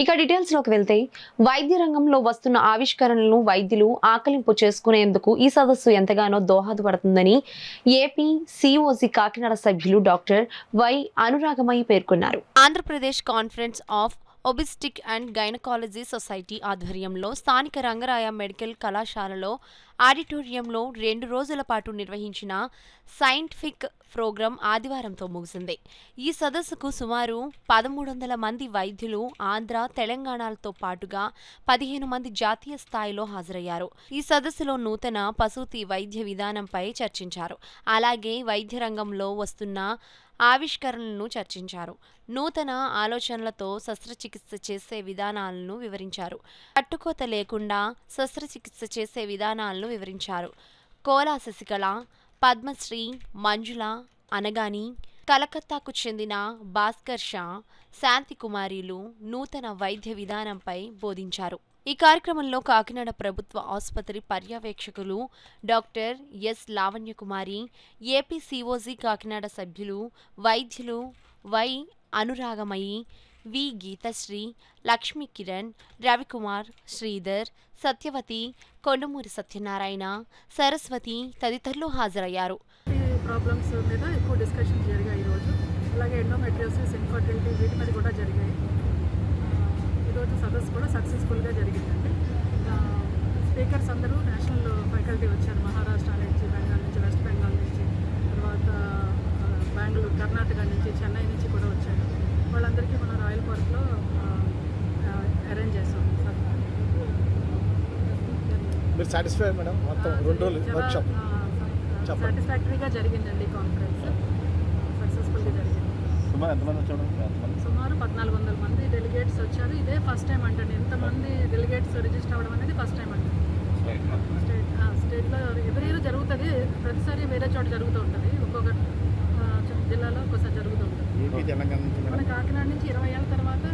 ఇక డీటెయిల్స్లోకి వెళ్తే వైద్య రంగంలో వస్తున్న ఆవిష్కరణలను వైద్యులు ఆకలింపు చేసుకునేందుకు ఈ సదస్సు ఎంతగానో దోహదపడుతుందని ఏపీ సిఓసి కాకినాడ సభ్యులు డాక్టర్ వై అనురాగమయ్య పేర్కొన్నారు. Andhra Pradesh conference of ఒబిస్టిక్ and gynaecology society ఆధ్వర్యంలో స్థానిక రంగరాయ మెడికల్ కళాశాలలో ఆడిటోరియంలో 2 రోజుల పాటు నిర్వహించిన సైంటిఫిక్ ప్రోగ్రాం ఆదివారంతో ముగిసింది. ఈ సదస్సుకు సుమారు 1300 మంది వైద్యులు ఆంధ్ర, తెలంగాణలతో పాటుగా 15 మంది జాతీయ స్థాయిలో హాజరయ్యారు. ఈ సదస్సులో నూతన ప్రసూతి వైద్య విధానంపై చర్చించారు. అలాగే వైద్య రంగంలో వస్తున్న ఆవిష్కరణలను చర్చించారు. నూతన ఆలోచనలతో శస్త్రచికిత్స చేసే విధానాలను వివరించారు. కట్టుకోత లేకుండా శస్త్రచికిత్స చేసే విధానాలను వివరించారు. కోలా శశికళ, పద్మశ్రీ మంజుల అనగాని, కలకత్తాకు చెందిన భాస్కర్ షా, శాంతికుమారిలు నూతన వైద్య విధానంపై బోధించారు. ఈ కార్యక్రమంలో కాకినాడ ప్రభుత్వ ఆసుపత్రి పర్యవేక్షకులు doctor S Lavanyakumari, AP COC Kakinada సభ్యులు వైద్యులు వై అనురాగమయి, వి గీతశ్రీ, లక్ష్మీ కిరణ్, రవికుమార్, శ్రీధర్, సత్యవతి, కొండమూరి సత్యనారాయణ, సరస్వతి తదితరులు హాజరయ్యారు. ప్రాబ్లమ్స్ మీద ఎక్కువ డిస్కషన్ జరిగాయి ఈరోజు. అలాగే ఎండోమెట్రియోసిస్, ఇన్ఫర్టిలిటీ వీటి మీద కూడా జరిగాయి. ఈరోజు సదస్సు కూడా సక్సెస్ఫుల్గా జరిగిందండి. స్పీకర్స్ అందరూ నేషనల్ ఫ్యాకల్టీ వచ్చారు. మహారాష్ట్ర నుంచి, బెంగాల్ నుంచి, వెస్ట్ బెంగాల్ నుంచి, తర్వాత బెంగళూరు, కర్ణాటక నుంచి, చెన్నై నుంచి కూడా వచ్చారు. వాళ్ళందరికీ మనం రాయల్ పార్క్లో అరేంజ్ చేసాం. మీరు సాటిస్ఫై మేడం? మొత్తం 2 రోజులు వర్క్షాప్ సాటిస్ఫాక్టరీగా జరిగిందండి. కాన్ఫరెన్స్ సక్సెస్ఫుల్గా జరిగింది. సుమారు 1400 మంది డెలిగేట్స్ వచ్చారు. ఇదే ఫస్ట్ టైం అంటండి. ఎంతమంది డెలిగేట్స్ రిజిస్టర్ అవ్వడం అనేది ఫస్ట్ టైం అండి. స్టేట్లో ఎవరి ఇయర్ జరుగుతుంది. ప్రతిసారి వేరే చోట జరుగుతూ ఉంటుంది. ఒక్కొక్క జిల్లాలో ఒక్కోసారి జరుగుతూ ఉంటుంది. మన కాకినాడ నుంచి 20 ఏళ్ళ తర్వాత